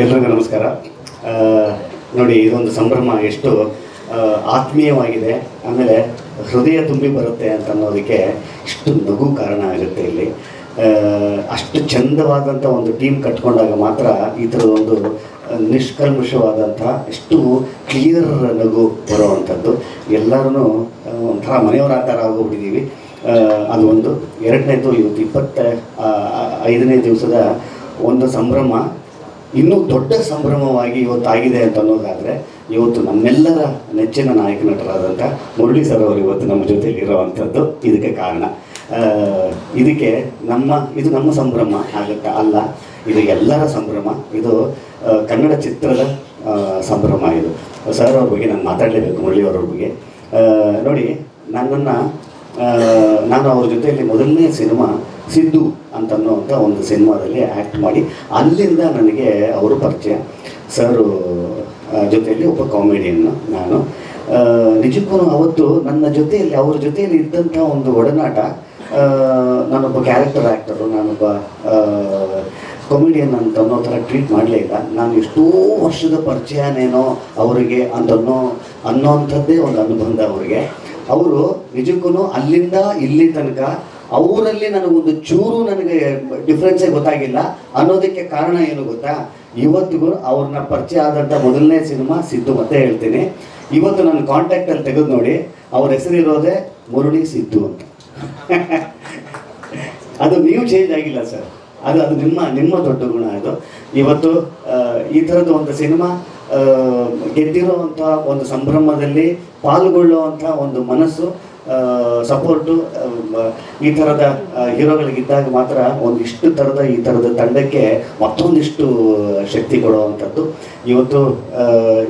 ಎಲ್ರಿಗೂ ನಮಸ್ಕಾರ. ನೋಡಿ, ಇದೊಂದು ಸಂಭ್ರಮ ಎಷ್ಟು ಆತ್ಮೀಯವಾಗಿದೆ, ಆಮೇಲೆ ಹೃದಯ ತುಂಬಿ ಬರುತ್ತೆ ಅಂತ ಅನ್ನೋದಕ್ಕೆ ಇಷ್ಟು ನಗು ಕಾರಣ ಆಗುತ್ತೆ. ಇಲ್ಲಿ ಅಷ್ಟು ಚಂದವಾದಂಥ ಒಂದು ಟೀಮ್ ಕಟ್ಕೊಂಡಾಗ ಮಾತ್ರ ಈ ಥರದೊಂದು ನಿಷ್ಕಲ್ಮಶವಾದಂಥ ಎಷ್ಟು ಕ್ಲಿಯರ್ ನಗು ಬರೋವಂಥದ್ದು. ಎಲ್ಲರೂ ಒಂಥರ ಮನೆಯವರ ಆ ಥರ ಆಗೋಗ್ಬಿಟ್ಟಿದ್ದೀವಿ. ಅದು ಒಂದು. ಎರಡನೇದು, ಇವತ್ತು 25ನೇ ದಿವಸದ ಒಂದು ಸಂಭ್ರಮ ಇನ್ನೂ ದೊಡ್ಡ ಸಂಭ್ರಮವಾಗಿ ಇವತ್ತಾಗಿದೆ ಅಂತ ಅನ್ನೋದಾದರೆ, ಇವತ್ತು ನಮ್ಮೆಲ್ಲರ ನೆಚ್ಚಿನ ನಾಯಕ ನಟರಾದಂಥ ಮುರಳಿ ಸರ್ ಅವರು ಇವತ್ತು ನಮ್ಮ ಜೊತೆಯಲ್ಲಿ ಇರೋವಂಥದ್ದು ಇದಕ್ಕೆ ಕಾರಣ. ಇದು ನಮ್ಮ ಸಂಭ್ರಮ ಆಗುತ್ತಾ ಅಲ್ಲ, ಇದು ಎಲ್ಲರ ಸಂಭ್ರಮ. ಇದು ಕನ್ನಡ ಚಿತ್ರದ ಸಂಭ್ರಮ. ಇದು ಸರ್ ಅವ್ರ ಬಗ್ಗೆ ನಾನು ಮಾತಾಡಲೇಬೇಕು. ಮುರಳಿಯವರ ಬಗ್ಗೆ ನೋಡಿ, ನಾನು ಅವ್ರ ಜೊತೆಯಲ್ಲಿ ಮೊದಲನೇ ಸಿನಿಮಾ ಸಿದ್ದು ಅಂತನ್ನುವಂಥ ಒಂದು ಸಿನಿಮಾದಲ್ಲಿ ಆ್ಯಕ್ಟ್ ಮಾಡಿ, ಅಲ್ಲಿಂದ ನನಗೆ ಅವರು ಪರಿಚಯ. ಸರು ಜೊತೆಯಲ್ಲಿ ಒಬ್ಬ ಕಾಮಿಡಿಯನ್ನು ನಾನು ನಿಜಕ್ಕೂ ಅವತ್ತು ನನ್ನ ಜೊತೆಯಲ್ಲಿ ಅವ್ರ ಜೊತೆಯಲ್ಲಿ ಇದ್ದಂಥ ಒಂದು ಒಡನಾಟ, ನಾನೊಬ್ಬ ಕ್ಯಾರೆಕ್ಟರ್ ಆ್ಯಕ್ಟರು, ನಾನೊಬ್ಬ ಕಾಮಿಡಿಯನ್ ಅಂತ ಅನ್ನೋ ಥರ ಟ್ರೀಟ್ ಮಾಡಲೇ ಇಲ್ಲ. ನಾನು ಎಷ್ಟೋ ವರ್ಷದ ಪರಿಚಯನೇನೋ ಅವರಿಗೆ ಅನ್ನೋಂಥದ್ದೇ ಒಂದು ಅನುಬಂಧ ಅವರಿಗೆ. ಅವರು ನಿಜಕ್ಕೂ ಅಲ್ಲಿಂದ ಇಲ್ಲಿ ತನಕ ಅವರಲ್ಲಿ ನನಗೊಂದು ಚೂರು ನನಗೆ ಡಿಫ್ರೆನ್ಸೇ ಗೊತ್ತಾಗಿಲ್ಲ. ಅನ್ನೋದಕ್ಕೆ ಕಾರಣ ಏನು ಗೊತ್ತಾ? ಇವತ್ತಿಗೂ ಅವ್ರನ್ನ ಪರಿಚಯ ಆದಂಥ ಮೊದಲನೇ ಸಿನಿಮಾ ಸಿದ್ದು. ಮತ್ತೆ ಹೇಳ್ತೀನಿ, ಇವತ್ತು ನನ್ನ ಕಾಂಟ್ಯಾಕ್ಟಲ್ಲಿ ತೆಗೆದು ನೋಡಿ, ಅವ್ರ ಹೆಸರಿರೋದೇ ಮುರಳಿ ಸಿದ್ದು ಅಂತ. ಅದು ನೀವು ಚೇಂಜ್ ಆಗಿಲ್ಲ ಸರ್, ಅದು ನಿಮ್ಮ ದೊಡ್ಡ ಗುಣ. ಅದು ಇವತ್ತು ಈ ಥರದ ಒಂದು ಸಿನಿಮಾ ಗೆದ್ದಿರೋವಂಥ ಒಂದು ಸಂಭ್ರಮದಲ್ಲಿ ಪಾಲ್ಗೊಳ್ಳುವಂಥ ಒಂದು ಮನಸ್ಸು, ಸಪೋರ್ಟು ಈ ಥರದ ಹೀರೋಗಳಿಗಿದ್ದಾಗ ಮಾತ್ರ ಒಂದಿಷ್ಟು ಈ ಥರದ ತಂಡಕ್ಕೆ ಮತ್ತೊಂದಿಷ್ಟು ಶಕ್ತಿ ಕೊಡುವಂಥದ್ದು. ಇವತ್ತು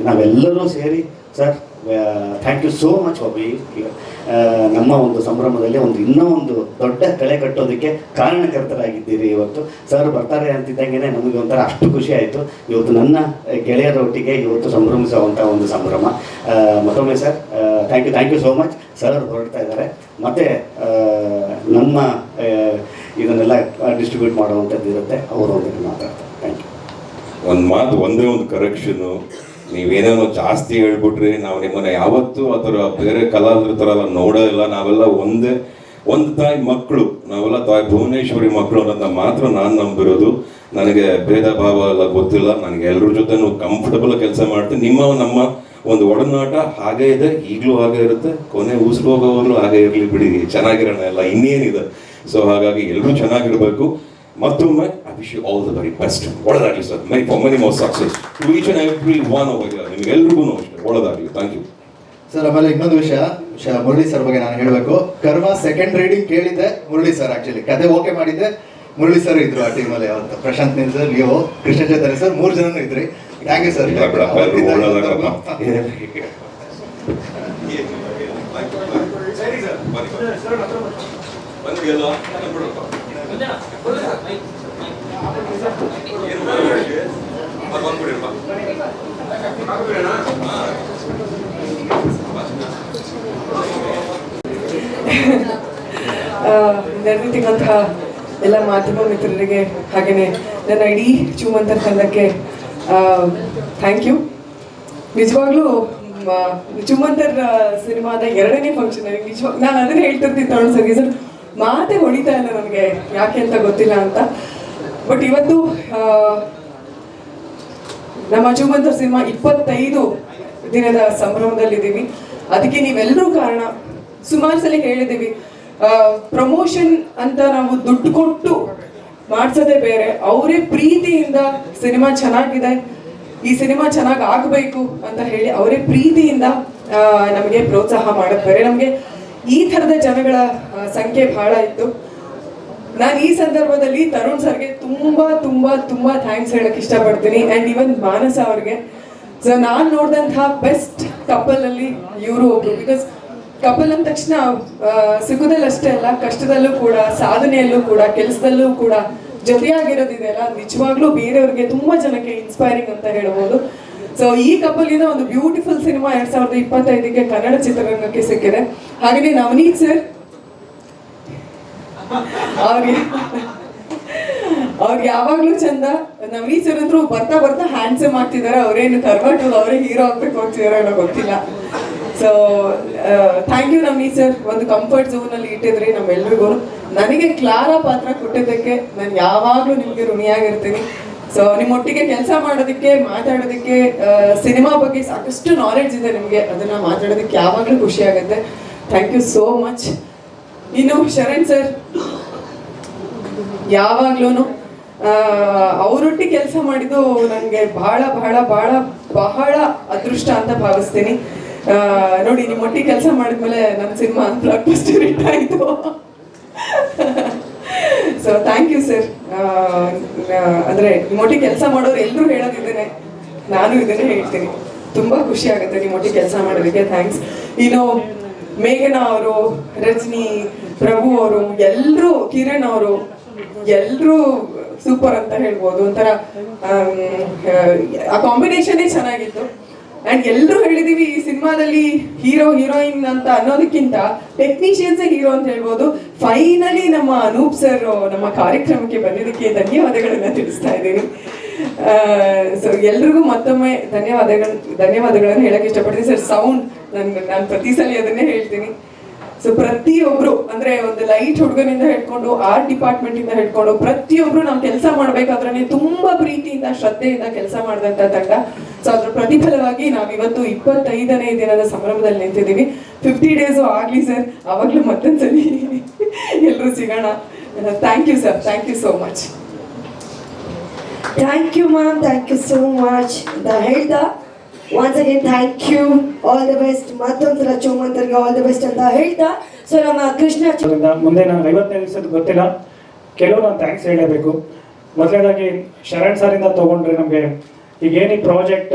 ನಾವೆಲ್ಲರೂ ಸೇರಿ sir, thank you so much Bobby. ನಮ್ಮ ಒಂದು ಸಂಭ್ರಮದಲ್ಲಿ ಇನ್ನೂ ಒಂದು ದೊಡ್ಡ ಕಳೆ ಕಟ್ಟೋದಕ್ಕೆ ಕಾರಣಕರ್ತರಾಗಿದ್ದೀರಿ. ಇವತ್ತು ಸರ್ ಬರ್ತಾರೆ ಅಂತಿದ್ದಂಗೆ ನಮಗೆ ಒಂಥರ ಅಷ್ಟು ಖುಷಿ ಆಯಿತು. ಇವತ್ತು ನನ್ನ ಗೆಳೆಯರೊಟ್ಟಿಗೆ ಇವತ್ತು ಸಂಭ್ರಮಿಸುವಂಥ ಒಂದು ಸಂಭ್ರಮ. ಮತ್ತೊಮ್ಮೆ sir thank you so much. Sir ಹೊರಡ್ತಾ ಇದ್ದಾರೆ, ಮತ್ತು ನಮ್ಮ ಇದನ್ನೆಲ್ಲ ಡಿಸ್ಟ್ರಿಬ್ಯೂಟ್ ಮಾಡುವಂಥದ್ದು ಇರುತ್ತೆ, ಅವರು ಒಂದಕ್ಕೆ ಮಾತಾಡ್ತಾರೆ. Thank you. ಒಂದೇ ಒಂದು ಕರೆಕ್ಷನು, ನೀವೇನೇನೋ ಜಾಸ್ತಿ ಹೇಳ್ಬಿಟ್ರಿ, ನಾವು ನಿಮ್ಮನ್ನ ಯಾವತ್ತೂ ಅದರ ಬೇರೆ ಕಲಾವಿದ್ರ ಥರ ಎಲ್ಲ ನೋಡೇ ಇಲ್ಲ. ನಾವೆಲ್ಲ ಒಂದು ತಾಯಿ ಮಕ್ಕಳು, ನಾವೆಲ್ಲ ತಾಯಿ ಭುವನೇಶ್ವರಿ ಮಕ್ಕಳು ಅನ್ನೋದನ್ನ ಮಾತ್ರ ನಾನು ನಂಬಿರೋದು. ನನಗೆ ಭೇದ ಭಾವ ಎಲ್ಲ ಗೊತ್ತಿಲ್ಲ. ನನಗೆ ಎಲ್ಲರ ಜೊತೆ ಕಂಫರ್ಟಬಲ್ ಕೆಲಸ ಮಾಡ್ತೀನಿ. ನಮ್ಮ ಒಂದು ಒಡನಾಟ ಹಾಗೇ ಇದೆ, ಈಗಲೂ ಹಾಗೆ ಇರುತ್ತೆ, ಕೊನೆ ಉಸಿರು ಹೋಗೋವಾಗಲೂ ಹಾಗೆ ಇರಲಿ ಬಿಡಿ, ಚೆನ್ನಾಗಿರೋಣ ಎಲ್ಲ, ಇನ್ನೇನಿದೆ. ಸೊ ಹಾಗಾಗಿ ಎಲ್ಲರೂ ಚೆನ್ನಾಗಿರ್ಬೇಕು. ಮತ್ತೊಮ್ಮೆ I wish you all the very best. ಒಳ್ಳೆದಾಗಲಿ sir. Many more success to each and every one over here. ನಿಮ್ಗೆಲ್ರಿಗೂ ಅಷ್ಟೇ ಒಳ್ಳೆದಾಗಲಿ. Thank you sir. ಆಮೇಲೆ ಇನ್ನೊಂದು ವಿಷಯ, ಮುರಳಿ ಸರ್ ಬಗ್ಗೆ ನಾನು ಹೇಳಬೇಕು. ಕರ್ಮ ಸೆಕೆಂಡ್ ರೀಡಿಂಗ್ ಕೇಳಿದ್ದೆ ಮುರಳಿ ಸರ್, ಆಕ್ಚುಲಿ ಕತೆ ಓಕೆ ಮಾಡಿದ್ದೆ ಮುರಳಿ ಸರ್ ಇದ್ರು ಆ ಟೀಮಲ್ಲಿ. ಅವತ್ತು ಪ್ರಶಾಂತ್ ನೀಲ್ ಸರ್, ನೀವು, ಕೃಷ್ಣ ಚೈತನ್ಯ ಸರ್, 3 ಜನನೂ ಇದ್ರಿ. Thank you sir. ನೆರೆದಿದ್ದಂತಹ ಎಲ್ಲ ಮಾಧ್ಯಮ ಮಿತ್ರರಿಗೆ, ಹಾಗೆಯೇ ನನ್ನ ಇಡೀ ಚೂಮಂತರ್ ತಂಡಕ್ಕೆ ಥ್ಯಾಂಕ್ ಯು. ನಿಜವಾಗ್ಲೂ ಚೂಮಂತರ್ ಸಿನಿಮಾದ 2ನೇ ಫಂಕ್ಷನ್. ನಿಜವಾಗ ನಾನು ಅದನ್ನೇ ಹೇಳ್ತಿರ್ತೀನಿ ತರುಣ್ ಸರ್ಗೆ, ಸರ್ ಮಾತೇ ಹೊಡಿತಾ ಇಲ್ಲ ನನಗೆ, ಯಾಕೆ ಅಂತ ಗೊತ್ತಿಲ್ಲ ಅಂತ. ಬಟ್ ಇವತ್ತು ನಮ್ಮ ಚೂಮಂತರ್ ಸಿನಿಮಾ 25 ದಿನದ ಸಂಭ್ರಮದಲ್ಲಿದ್ದೀವಿ. ಅದಕ್ಕೆ ನೀವೆಲ್ಲರೂ ಕಾರಣ. ಸುಮಾರು ಸಲ ಹೇಳಿದ್ದೀವಿ, ಪ್ರಮೋಷನ್ ಅಂತ ನಾವು ದುಡ್ಡು ಕೊಟ್ಟು ಮಾಡಿಸೋದೇ ಬೇರೆ, ಅವರೇ ಪ್ರೀತಿಯಿಂದ ಸಿನಿಮಾ ಚೆನ್ನಾಗಿದೆ, ಈ ಸಿನಿಮಾ ಚೆನ್ನಾಗಿ ಆಗಬೇಕು ಅಂತ ಹೇಳಿ ಅವರೇ ಪ್ರೀತಿಯಿಂದ ನಮಗೆ ಪ್ರೋತ್ಸಾಹ ಮಾಡೋದು ಬೇರೆ. ನಮಗೆ ಈ ಥರದ ಜನಗಳ ಸಂಖ್ಯೆ ಬಹಳ ಇತ್ತು. ನಾನು ಈ ಸಂದರ್ಭದಲ್ಲಿ ತರುಣ್ ಸರ್ಗೆ ತುಂಬಾ ತುಂಬಾ ತುಂಬಾ ಥ್ಯಾಂಕ್ಸ್ ಹೇಳಕ್ ಇಷ್ಟಪಡ್ತೀನಿ. ಆ್ಯಂಡ್ ಈವನ್ ಮಾನಸ ಅವ್ರಿಗೆ. ಸೊ ನಾನು ನೋಡಿದಂತಹ ಬೆಸ್ಟ್ ಕಪಲ್ ಅಲ್ಲಿ ಇವರು ಒಬ್ರು. ಬಿಕಾಸ್ ಕಪಲ್ ಅಂದ ತಕ್ಷಣ ಸುಖದಲ್ಲಷ್ಟೇ ಅಲ್ಲ, ಕಷ್ಟದಲ್ಲೂ ಕೂಡ, ಸಾಧನೆಯಲ್ಲೂ ಕೂಡ, ಕೆಲಸದಲ್ಲೂ ಕೂಡ ಜೊತೆಯಾಗಿರೋದಿದೆಯಲ್ಲ, ನಿಜವಾಗ್ಲೂ ಬೇರೆಯವ್ರಿಗೆ ತುಂಬಾ ಜನಕ್ಕೆ ಇನ್ಸ್ಪೈರಿಂಗ್ ಅಂತ ಹೇಳ್ಬೋದು. ಸೊ ಈ ಕಪಲ್ಗಿಂದ ಒಂದು ಬ್ಯೂಟಿಫುಲ್ ಸಿನಿಮಾ 2025ಕ್ಕೆ ಕನ್ನಡ ಚಿತ್ರರಂಗಕ್ಕೆ ಸಿಕ್ಕಿದೆ. ಹಾಗೆಯೇ ನವನೀತ್ ಸರ್ ಅವ್ರಿಗೆ ಯಾವಾಗ್ಲೂ ಚಂದ. ನವನೀತ್ ಸರ್ ಅಂತೂ ಬರ್ತಾ ಬರ್ತಾ ಹ್ಯಾಂಡ್ಸಮ್ ಆಗ್ತಿದ್ದಾರೆ. ಅವರೇನು ಕರ್ವಾಟು ಅವರೇ ಹೀರೋ ಆಗ್ಬೇಕು ಅಂತಿದಾರೋ ಏನೋ ಗೊತ್ತಿಲ್ಲ. So thank you Navneet sir, ಒಂದು ಕಂಫರ್ಟ್ ಝೋನ್ ಅಲ್ಲಿ ಇಟ್ಟಿದ್ರಿ ನಮ್ಮೆಲ್ರಿಗೂ. ನನಗೆ ಕ್ಲಾರಾ ಪಾತ್ರ ಕೊಟ್ಟಿದ್ದಕ್ಕೆ ನಾನು ಯಾವಾಗಲೂ ನಿಮಗೆ ಋಣಿಯಾಗಿರ್ತೀನಿ. ಸೊ ನಿಮ್ಮೊಟ್ಟಿಗೆ ಕೆಲಸ ಮಾಡೋದಕ್ಕೆ, ಮಾತಾಡೋದಕ್ಕೆ, ಸಿನಿಮಾ ಬಗ್ಗೆ ಸಾಕಷ್ಟು ನಾಲೆಡ್ಜ್ ಇದೆ ನಿಮಗೆ, ಅದನ್ನ ಮಾತಾಡೋದಕ್ಕೆ ಯಾವಾಗಲೂ ಖುಷಿ ಆಗುತ್ತೆ. Thank you so much. ಇನ್ನು ಶರಣ್ ಸರ್ ಯಾವಾಗ್ಲೂ ಅವರೊಟ್ಟಿಗೆ ಕೆಲಸ ಮಾಡಿದ್ದು ನನಗೆ ಬಹಳ ಬಹಳ ಬಹಳ ಬಹಳ ಅದೃಷ್ಟ ಅಂತ ಭಾವಿಸ್ತೀನಿ. ನೋಡಿ, ನಿಮ್ಮೊಟ್ಟಿಗೆ ಕೆಲಸ ಮಾಡಿದ್ಮೇಲೆ ನನ್ನ ಸಿನಿಮಾ ಬ್ಲಾಕ್ ಬಸ್ಟರ್ ಹಿಟ್ ಆಯಿತು. So thank you sir. ಅಂದರೆ ನಿಮ್ಮೊಟ್ಟಿಗೆ ಕೆಲಸ ಮಾಡೋರು ಎಲ್ಲರೂ ಹೇಳೋದಿದ್ದೇನೆ, ನಾನು ಇದನ್ನೇ ಹೇಳ್ತೀನಿ. ತುಂಬ ಖುಷಿ ಆಗುತ್ತೆ ನಿಮ್ಮೊಟ್ಟಿಗೆ ಕೆಲಸ ಮಾಡೋದಕ್ಕೆ. ಥ್ಯಾಂಕ್ಸ್. ಇನ್ನು ಮೇಘನಾ ಅವರು, ರಜನಿ, ಪ್ರಭು ಅವರು, ಎಲ್ಲರೂ, ಕಿರಣ್ ಅವರು, ಎಲ್ಲರೂ ಸೂಪರ್ ಅಂತ ಹೇಳ್ಬೋದು. ಒಂಥರ ಆ ಕಾಂಬಿನೇಷನ್ನೇ ಚೆನ್ನಾಗಿತ್ತು. ಆ್ಯಂಡ್ ಎಲ್ಲರೂ ಹೇಳಿದೀವಿ ಈ ಸಿನಿಮಾದಲ್ಲಿ ಹೀರೋ ಹೀರೋಯಿನ್ ಅಂತ ಅನ್ನೋದಕ್ಕಿಂತ ಟೆಕ್ನಿಷಿಯನ್ಸೇ ಹೀರೋ ಅಂತ ಹೇಳ್ಬೋದು. ಫೈನಲಿ ನಮ್ಮ ಅನೂಪ್ ಸರ್ ನಮ್ಮ ಕಾರ್ಯಕ್ರಮಕ್ಕೆ ಬಂದಿದ್ದಕ್ಕೆ ಧನ್ಯವಾದಗಳನ್ನ ತಿಳಿಸ್ತಾ ಇದ್ದೀನಿ. ಸೊ ಎಲ್ರಿಗೂ ಮತ್ತೊಮ್ಮೆ ಧನ್ಯವಾದಗಳನ್ನು ಹೇಳಕ್ಕೆ ಇಷ್ಟಪಡ್ತೀನಿ ಸರ್. ಸೌಂಡ್ ನಾನು ಪ್ರತಿ ಸಲ ಅದನ್ನೇ ಹೇಳ್ತೀನಿ. ಸೊ ಪ್ರತಿಯೊಬ್ರು, ಅಂದ್ರೆ ಒಂದು ಲೈಟ್ ಹುಡುಗನಿಂದ ಹಿಡ್ಕೊಂಡು ಆರ್ಟ್ ಡಿಪಾರ್ಟ್ಮೆಂಟ್ ಇಂದ ಹಿಡ್ಕೊಂಡು ಪ್ರತಿಯೊಬ್ರು ನಾವು ಕೆಲಸ ಮಾಡ್ಬೇಕಾದ್ರೆ ತುಂಬಾ ಪ್ರೀತಿಯಿಂದ ಶ್ರದ್ಧೆಯಿಂದ ಕೆಲಸ ಮಾಡಿದಂತ ತಂಡ. ಸೊ ಅದ್ರ ಪ್ರತಿಫಲವಾಗಿ ನಾವಿವತ್ತು 25ನೇ ದಿನದ ಸಂಭ್ರಮದಲ್ಲಿ ನಿಂತಿದ್ದೀವಿ. 50 days ಆಗ್ಲಿ ಸರ್, ಆವಾಗ್ಲೂ ಮತ್ತೊಂದ್ಸಲಿ ಎಲ್ಲರೂ ಸಿಗೋಣ. Thank you sir, thank you so much. Thank you ma'am, thank you so much ಅಂತ ಹೇಳ್ದ. Once again thank you, all the best. ಮತ್ತೊಂದ್ಸಲ ಚೋಮಂತರ್ಗೆ ಆಲ್ ದ ಬೆಸ್ಟ್ ಅಂತ ಹೇಳ್ತಾ, ಸೊ ನಮ್ಮ ಕೃಷ್ಣ ಮುಂದೆ ನಾನು 55 ದಿವಸದ ಗೊತ್ತಿಲ್ಲ, ಕೆಲವು ನಾನು ಥ್ಯಾಂಕ್ಸ್ ಹೇಳಬೇಕು. ಮೊದಲನೇದಾಗಿ ಶರಣ್ ಸರಿಂದ ತೊಗೊಂಡ್ರೆ ನಮಗೆ ಈಗೇನು ಈ ಪ್ರಾಜೆಕ್ಟ್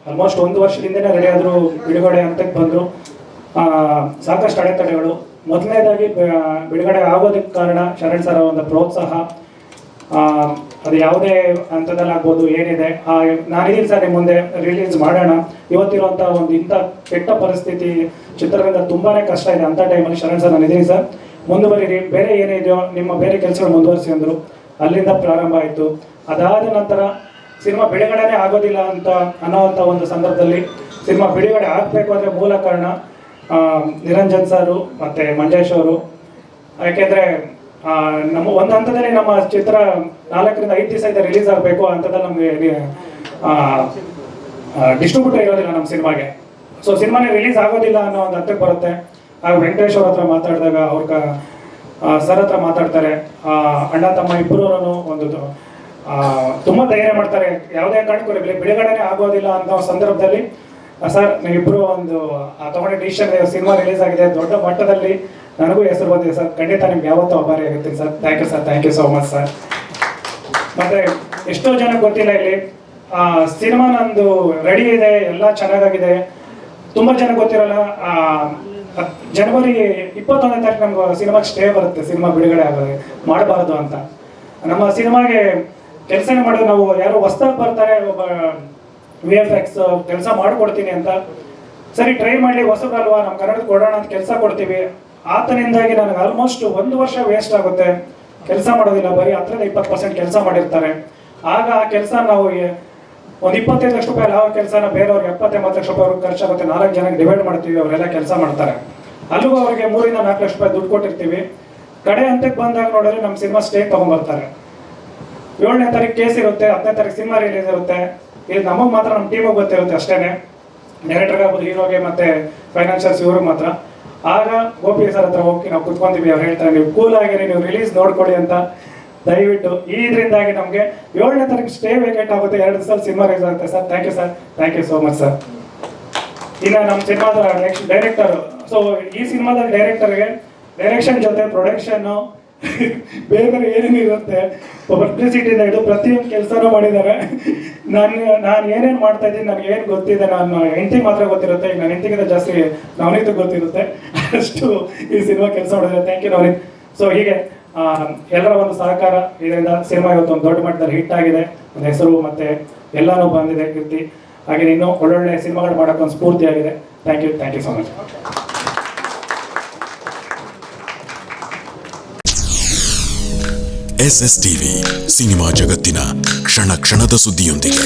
ಆಲ್ಮೋಸ್ಟ್ 1 ವರ್ಷದಿಂದನೇ ರೆಡಿ ಆದರೂ ಬಿಡುಗಡೆ ಹಂತಕ್ಕೆ ಬಂದರು. ಸಾಕಷ್ಟು ಅಡೆತಡೆಗಳು. ಮೊದಲನೇದಾಗಿ ಬಿಡುಗಡೆ ಆಗೋದಕ್ಕೆ ಕಾರಣ ಶರಣ್ ಸರ ಒಂದು ಪ್ರೋತ್ಸಾಹ. ಅದು ಯಾವುದೇ ಹಂತದಲ್ಲಿ ಆಗ್ಬೋದು, ಏನಿದೆ ನಾನಿದ್ದೀನಿ ಸರ್ ನಿಮ್ಮ ಮುಂದೆ, ರಿಲೀಸ್ ಮಾಡೋಣ. ಇವತ್ತಿರುವಂಥ ಒಂದು ಇಂಥ ಕೆಟ್ಟ ಪರಿಸ್ಥಿತಿ, ಚಿತ್ರರಂಗ ತುಂಬಾ ಕಷ್ಟ ಇದೆ. ಅಂಥ ಟೈಮಲ್ಲಿ ಶರಣ್ ಸರ್ ನಾನು ಇದ್ದೀನಿ ಸರ್, ಮುಂದುವರಿರಿ, ಬೇರೆ ಏನೇ ಇದೆಯೋ ನಿಮ್ಮ ಬೇರೆ ಕೆಲಸಗಳು ಮುಂದುವರಿಸಿ ಅಂದರು. ಅಲ್ಲಿಂದ ಪ್ರಾರಂಭ ಆಯಿತು. ಅದಾದ ನಂತರ ಸಿನಿಮಾ ಬಿಡುಗಡೆನೇ ಆಗೋದಿಲ್ಲ ಅಂತ ಅನ್ನೋವಂಥ ಒಂದು ಸಂದರ್ಭದಲ್ಲಿ ಸಿನಿಮಾ ಬಿಡುಗಡೆ ಆಗಬೇಕು ಅಂದರೆ ಮೂಲ ಕಾರಣ ನಿರಂಜನ್ ಸರು ಮತ್ತು ಮಂಜೇಶ್ ಅವರು. ಯಾಕೆಂದರೆ ನಮ್ಮ ಒಂದು ಹಂತದಲ್ಲಿ ನಮ್ಮ ಚಿತ್ರ 4 ರಿಂದ 5 ದಿವಸ ಇದೆ ರಿಲೀಸ್ ಆಗಬೇಕು. ಹಂತದಲ್ಲಿ ನಮಗೆ ಡಿಸ್ಟ್ರಿಬ್ಯೂಟರ್ ಇರೋದಿಲ್ಲ ನಮ್ಮ ಸಿನಿಮಾಗೆ. ಸೊ ಸಿನಿಮಾನೇ ರಿಲೀಸ್ ಆಗೋದಿಲ್ಲ ಅನ್ನೋ ಒಂದು ಹಂತಕ್ಕೆ ಬರುತ್ತೆ. ಆಗ ವೆಂಕಟೇಶ್ ಅವ್ರ ಹತ್ರ ಮಾತಾಡಿದಾಗ ಅವ್ರ ಸರ್ ಹತ್ರ ಮಾತಾಡ್ತಾರೆ. ಅಣ್ಣ ತಮ್ಮ ಇಬ್ಬರೂ ಒಂದು ತುಂಬ ಧೈರ್ಯ ಮಾಡ್ತಾರೆ. ಯಾವುದೇ ಕಾರಣಕ್ಕೂ ಬಿಡುಗಡೆನೇ ಆಗೋದಿಲ್ಲ ಅನ್ನೋ ಸಂದರ್ಭದಲ್ಲಿ ಸರ್ ನೀವಿಬ್ಬರು ಒಂದು ತಗೊಂಡ ಡಿಸಿಷನ್, ಸಿನಿಮಾ ರಿಲೀಸ್ ಆಗಿದೆ, ದೊಡ್ಡ ಮಟ್ಟದಲ್ಲಿ ನನಗೂ ಹೆಸರು ಬಂದಿದೆ ಸರ್, ಖಂಡಿತ ನಿಮ್ಗೆ ಯಾವತ್ತೂ ಆಭಾರಿ ಆಗಿರ್ತೀನಿ sir. Thank you sir, thank you so much sir. ಮತ್ತೆ ಎಷ್ಟೋ ಜನ ಗೊತ್ತಿಲ್ಲ, ಇಲ್ಲಿ ಸಿನಿಮಾ ನಂದು ರೆಡಿ ಇದೆ, ಎಲ್ಲ ಚೆನ್ನಾಗಾಗಿದೆ. ತುಂಬ ಜನ ಗೊತ್ತಿರಲ್ಲ, ಜನವರಿ 21ನೇ ತಾರೀಕು ನಮ್ಗೆ ಸಿನಿಮಾಗೆ ಸ್ಟೇ ಬರುತ್ತೆ, ಸಿನಿಮಾ ಬಿಡುಗಡೆ ಆಗೋದು ಮಾಡಬಾರ್ದು ಅಂತ. ನಮ್ಮ ಸಿನಿಮಾಗೆ ಕೆಲಸನೇ ಮಾಡೋದು ನಾವು, ಯಾರೋ ಹೊಸ್ದಾಗಿ ಬರ್ತಾರೆ, ಒಬ್ಬ VFX ಕೆಲಸ ಮಾಡಿಕೊಡ್ತೀನಿ ಅಂತ, ಸರಿ ಟ್ರೈ ಮಾಡಲಿ, ಹೊಸಬ್ರಲ್ವಾ ನಮ್ಮ ಕನ್ನಡಕ್ಕೆ ಕೊಡೋಣ ಅಂತ ಕೆಲಸ ಕೊಡ್ತೀವಿ. ಆತನಿಂದಾಗಿ ನನಗೆ ಆಲ್ಮೋಸ್ಟ್ 1 ವರ್ಷ ವೇಸ್ಟ್ ಆಗುತ್ತೆ, ಕೆಲಸ ಮಾಡೋದಿಲ್ಲ, ಬರೀ 10-20% ಕೆಲಸ ಮಾಡಿರ್ತಾರೆ. ಆಗ ಆ ಕೆಲಸ ನಾವು ಒಂದು 25 ಲಕ್ಷ ರೂಪಾಯಿ ಲಾಭ ಕೆಲಸನ ಬೇರೆಯವ್ರಿಗೆ 70-80 ಲಕ್ಷ ರೂಪಾಯಿ ಅವ್ರಿಗೆ ಖರ್ಚಾಗುತ್ತೆ, 4 ಜನಕ್ಕೆ ಡಿವೈಡ್ ಮಾಡ್ತೀವಿ, ಅವರೆಲ್ಲ ಕೆಲಸ ಮಾಡ್ತಾರೆ. ಅಲ್ಲಿಗೂ ಅವ್ರಿಗೆ 3-4 ಲಕ್ಷ ರೂಪಾಯಿ ದುಡ್ಡು ಕೊಟ್ಟಿರ್ತೀವಿ. ಕಡೆ ಹಂತಕ್ಕೆ ಬಂದಾಗ ನೋಡಿದ್ರೆ ನಮ್ಮ ಸಿನಿಮಾ ಸ್ಟೇ ತೊಗೊಂಡ್ಬರ್ತಾರೆ. 7ನೇ ತಾರೀಕು ಕೇಸ್ ಇರುತ್ತೆ, 10ನೇ ತಾರೀಕು ಸಿನಿಮಾ ರಿಲೀಸ್ ಇರುತ್ತೆ. ಇದು ನಮಗೆ ಮಾತ್ರ, ನಮ್ಮ ಟೀಮಿಗೆ ಗೊತ್ತಿರುತ್ತೆ ಅಷ್ಟೇ, ಡೈರೆಕ್ಟರ್ಗೆ ಆಗ್ಬೋದು, ಹೀರೋಗೆ ಮತ್ತು ಫೈನಾನ್ಷಿಯಲ್ಸ್ ಇವ್ರಿಗೆ ಮಾತ್ರ. ಆಗ ಗೋಪಿ ಸರ್ ಹತ್ರ ಹೋಗಿ ನಾವು ಕುತ್ಕೊಂತೀವಿ. ಅವ್ರು ಹೇಳ್ತಾರೆ ನೀವು ಕೂಲ್ ಆಗಿರಿ, ನೀವು ರಿಲೀಸ್ ನೋಡ್ಕೊಳ್ಳಿ ಅಂತ. ದಯವಿಟ್ಟು ಇದರಿಂದಾಗಿ ನಮಗೆ 7ನೇ ತಾರೀಕು ಸ್ಟೇ ವೇಕೆಂಟ್ ಆಗುತ್ತೆ, 2 ದಿವಸ ಸಿನಿಮಾ ರಿಲೀಸ್ ಆಗುತ್ತೆ sir. Thank you sir, thank you so much sir. ಇನ್ನು ನಮ್ಮ ಸಿನಿಮಾದ ನೆಕ್ಸ್ಟ್ ಡೈರೆಕ್ಟರ್. ಸೊ ಈ ಸಿನಿಮಾದ ಡೈರೆಕ್ಟರ್ಗೆ ಡೈರೆಕ್ಷನ್ ಜೊತೆ ಪ್ರೊಡಕ್ಷನ್ನು ಬೇರೆ ಬೇರೆ ಏನೇನು ಇರುತ್ತೆ, ಪಬ್ಲಿಸಿಟಿಯಿಂದ ಹಿಡಿದು ಪ್ರತಿಯೊಂದು ಕೆಲಸನೂ ಮಾಡಿದ್ದಾರೆ. ನಾನು ಏನೇನು ಮಾಡ್ತಾ ಇದ್ದೀನಿ, ನನಗೆ ಏನು ಗೊತ್ತಿದೆ, ನಾನು ಹೆಂಡತಿಗೆ ಮಾತ್ರ ಗೊತ್ತಿರುತ್ತೆ. ಈಗ ನನ್ನ ಹೆಂಡತಿಗಿಂತ ಜಾಸ್ತಿ ನವನೀತಿಗೆ ಗೊತ್ತಿರುತ್ತೆ, ಅಷ್ಟು ಈ ಸಿನಿಮಾ ಕೆಲಸ ಮಾಡಿದ್ರೆ. Thank you Navneet. ಸೊ ಹೀಗೆ ಎಲ್ಲರ ಒಂದು ಸಹಕಾರ ಇದರಿಂದ ಸಿನಿಮಾ ಇವತ್ತು ಒಂದು ದೊಡ್ಡ ಮಟ್ಟದಲ್ಲಿ ಹಿಟ್ ಆಗಿದೆ, ಒಂದು ಹೆಸರು ಮತ್ತು ಎಲ್ಲನೂ ಬಂದಿದೆ ಕೀರ್ತಿ. ಹಾಗೆ ಇನ್ನೂ ಒಳ್ಳೊಳ್ಳೆ ಸಿನಿಮಾಗಳು ಮಾಡೋಕ್ಕೆ ಒಂದು ಸ್ಫೂರ್ತಿ ಆಗಿದೆ. Thank you so much. SSTV cinema ಜಗತ್ತಿನ ಕ್ಷಣ ಕ್ಷಣದ ಸುದ್ದಿಯೊಂದಿಗೆ.